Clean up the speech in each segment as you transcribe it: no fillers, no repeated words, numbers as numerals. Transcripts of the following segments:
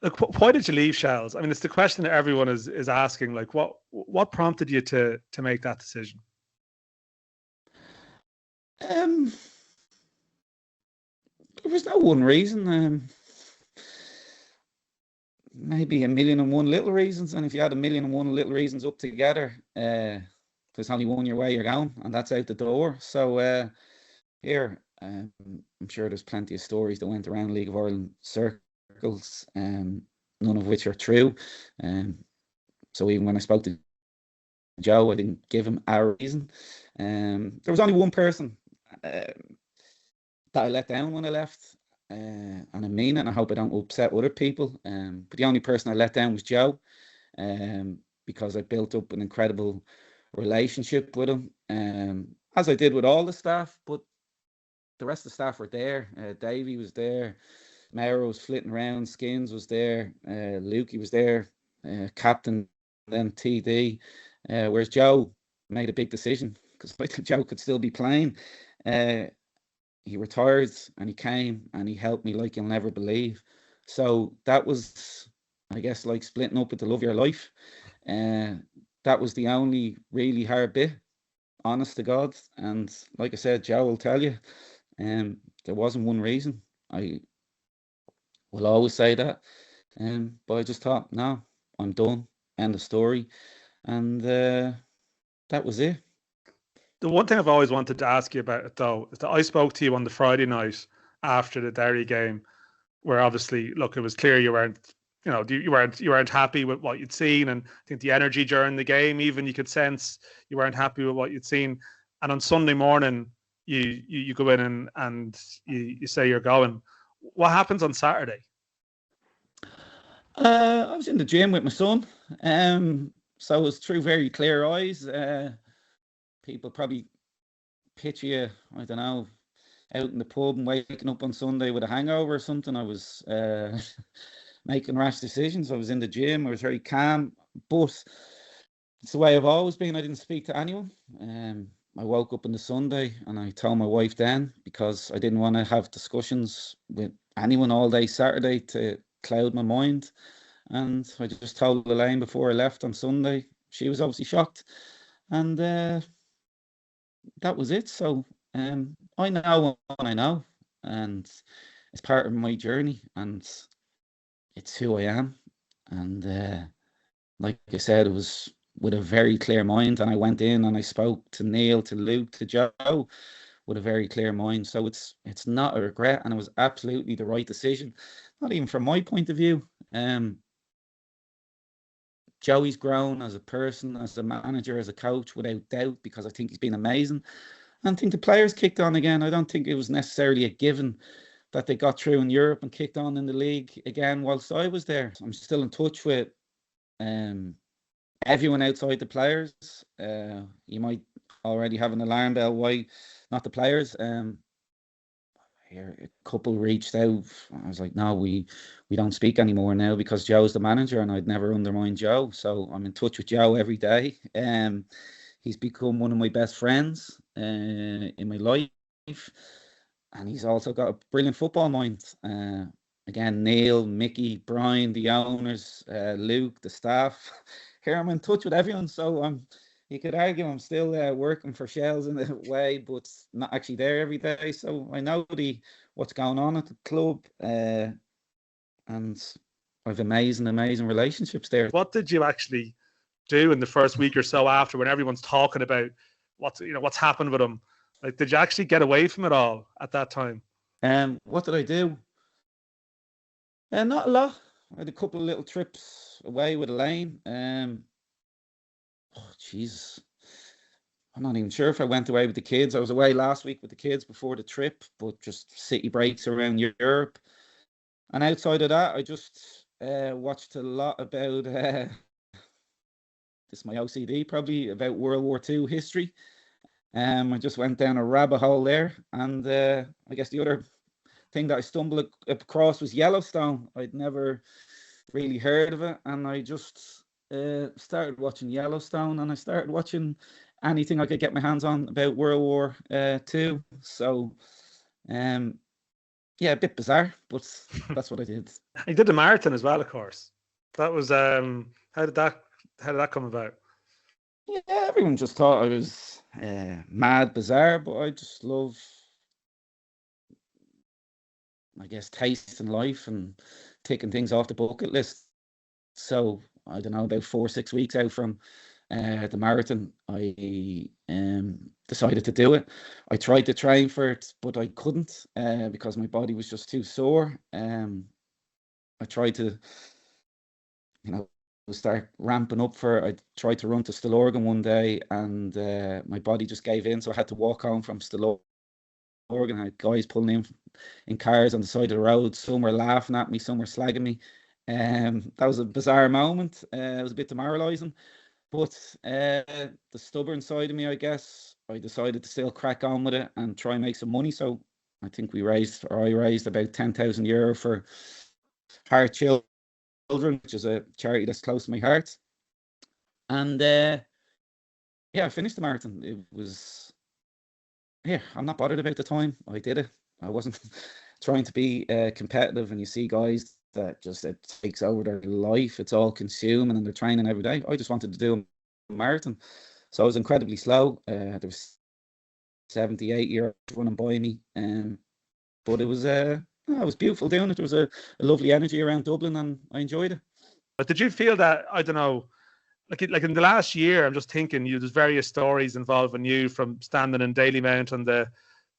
Look, why did you leave Shels? I mean, it's the question that everyone is asking. Like, what prompted you to make that decision? There was no one reason. Maybe a million and one little reasons, and if you had a million and one little reasons up together, there's only one way you're going, and that's out the door. So here, I'm sure there's plenty of stories that went around League of Ireland circles, none of which are true. So even when I spoke to Joe, I didn't give him a reason. There was only one person that I let down when I left, and I mean it, and I hope I don't upset other people. But the only person I let down was Joe, because I built up an incredible relationship with him, as I did with all the staff. But the rest of the staff were there. Davey was there, Mauro was flitting around, Skins was there, Lukey was there, captain, then TD. Whereas Joe made a big decision, because I think Joe could still be playing. He retired and he came and he helped me like you'll never believe. So that was, I guess, like splitting up with the love of your life. That was the only really hard bit, honest to God. And like I said, Joe will tell you, there wasn't one reason. I will always say that. But I just thought, no, I'm done. End of story. And that was it. The one thing I've always wanted to ask you about it, though, is that I spoke to you on the Friday night after the Derry game, where obviously, look, it was clear you weren't happy with what you'd seen, and I think the energy during the game, even you could sense you weren't happy with what you'd seen. And on Sunday morning, you go in and you say you're going. What happens on Saturday? I was in the gym with my son, so it was through very clear eyes. People probably picture you, I don't know, out in the pub and waking up on Sunday with a hangover or something. I was making rash decisions. I was in the gym. I was very calm, but it's the way I've always been. I didn't speak to anyone. I woke up on the Sunday and I told my wife then, because I didn't want to have discussions with anyone all day Saturday to cloud my mind. And I just told Elaine before I left on Sunday. She was obviously shocked. And that was it. So I know what I know, and it's part of my journey, and it's who I am. And like I said, it was with a very clear mind, and I went in and I spoke to Neil, to Luke, to Joe with a very clear mind. So it's not a regret, and it was absolutely the right decision. Not even from my point of view. Joey's grown as a person, as a manager, as a coach, without doubt, because I think he's been amazing. And I think the players kicked on again. I don't think it was necessarily a given that they got through in Europe and kicked on in the league again whilst I was there. I'm still in touch with everyone outside the players. You might already have an alarm bell. Why not the players? Here, a couple reached out. I was like, no, we don't speak anymore now, because Joe's the manager, and I'd never undermine Joe. So I'm in touch with Joe every day. He's become one of my best friends in my life, and he's also got a brilliant football mind. Again, Neil, Mickey, Brian, the owners, Luke, the staff. Here I'm in touch with everyone. So you could argue I'm still working for Shels in a way, but not actually there every day. So I know what's going on at the club, and I've amazing relationships there. What did you actually do in the first week or so after, when everyone's talking about what's happened with him? Like, did you actually get away from it all at that time? What did I do? Not a lot. I had a couple of little trips away with Elaine. Oh, Jesus. I'm not even sure if I went away with the kids. I was away last week with the kids before the trip, but just city breaks around Europe. And outside of that, I just watched a lot about, this is my OCD probably, about World War II history. I just went down a rabbit hole there. And I guess the other thing that I stumbled across was Yellowstone. I'd never really heard of it. And I just started watching Yellowstone, and I started watching anything I could get my hands on about World War II. So Yeah, a bit bizarre, but that's what I did. You did the marathon as well, of course. That was how did that come about? Yeah, everyone just thought I was mad bizarre, but I just love, I guess, tasting life and taking things off the bucket list. So I don't know, about 4 or 6 weeks out from the marathon, I decided to do it. I tried to train for it, but I couldn't because my body was just too sore. I tried to, you know, start ramping up for it. I tried to run to Stillorgan one day, and my body just gave in, so I had to walk home from Stillorgan. I had guys pulling in cars on the side of the road. Some were laughing at me, some were slagging me. That was a bizarre moment. It was a bit demoralising, but the stubborn side of me, I guess, I decided to still crack on with it and try and make some money. So I think I raised about €10,000 for Heart Children, which is a charity that's close to my heart. And yeah, I finished the marathon. It was, yeah, I'm not bothered about the time. I did it. I wasn't trying to be competitive. And you see guys that just, it takes over their life. It's all consuming and they're training every day. I just wanted to do a marathon. So I was incredibly slow. There was 78-year-olds running by me. But it was beautiful doing it. There was a lovely energy around Dublin and I enjoyed it. But did you feel that, I don't know, like in the last year, I'm just thinking, there's various stories involving you from standing in Dalymount on the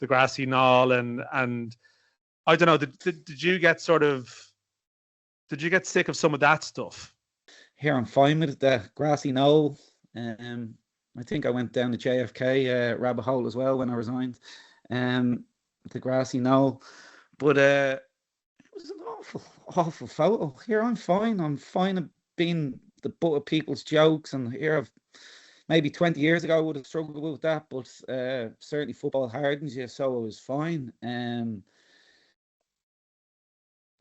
grassy knoll, and I don't know, did you get sick of some of that stuff? Here I'm fine with the grassy knoll. I think I went down the JFK rabbit hole as well when I resigned. The grassy knoll, but it was an awful photo. Here I'm fine. I'm fine of being the butt of people's jokes, and here I've maybe 20 years ago I would have struggled with that, but certainly football hardens you, so I was fine. It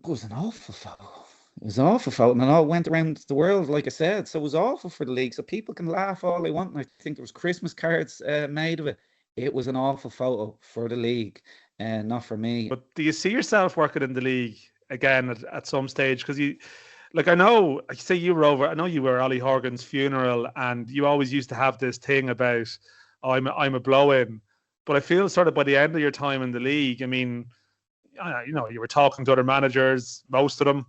was an awful photo. It was an awful photo, and it all went around the world, like I said. So it was awful for the league. So people can laugh all they want, and I think there was Christmas cards made of it. It was an awful photo for the league, and not for me. But do you see yourself working in the league again at some stage? Because I know, I say you were over. I know you were Ollie Horgan's funeral, and you always used to have this thing about, oh, I'm a blow-in. But I feel sort of by the end of your time in the league, I mean, you were talking to other managers, most of them.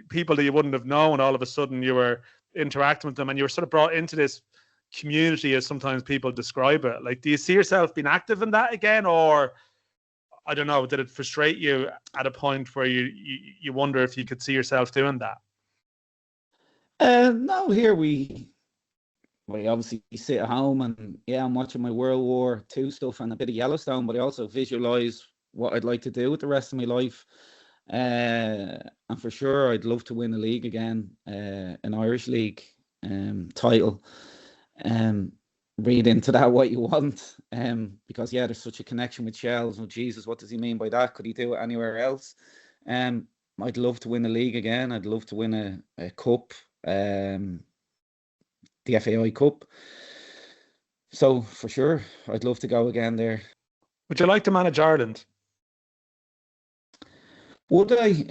People that you wouldn't have known, all of a sudden you were interacting with them, and you were sort of brought into this community, as sometimes people describe it. Like, do you see yourself being active in that again, or I don't know, did it frustrate you at a point where you wonder if you could see yourself doing that? No, here we obviously sit at home, and yeah, I'm watching my World War II stuff and a bit of Yellowstone, but I also visualize what I'd like to do with the rest of my life. And for sure, I'd love to win a league again, an Irish league title. Read into that what you want, because yeah, there's such a connection with Shels. Oh Jesus, what does he mean by that? Could he do it anywhere else? I'd love to win a league again. I'd love to win a cup, the FAI Cup. So for sure, I'd love to go again there. Would you like to manage Ireland? Would I?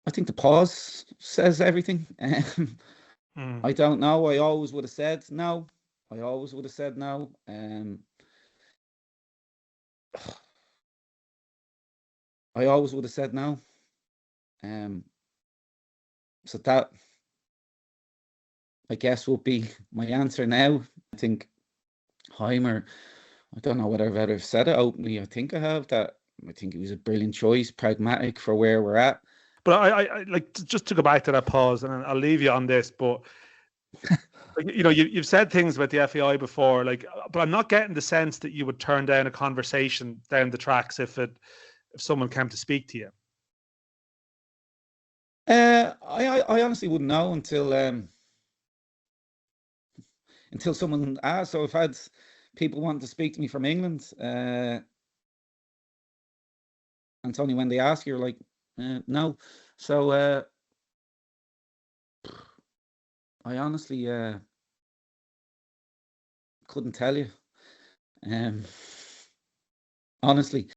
I think the pause says everything. I don't know. I always would have said no. I always would have said no. I always would have said no. So that, I guess, would be my answer now. I think Heimer, I don't know whether I've ever said it openly. I think I have, that I think he was a brilliant choice, pragmatic for where we're at. But I like, just to go back to that pause, and I'll leave you on this, but you've said things about the FAI before, but I'm not getting the sense that you would turn down a conversation down the tracks if someone came to speak to you. I honestly wouldn't know until someone asked. So I've had people wanting to speak to me from England, and it's only when they ask you're like, no. So I honestly couldn't tell you. Um, honestly,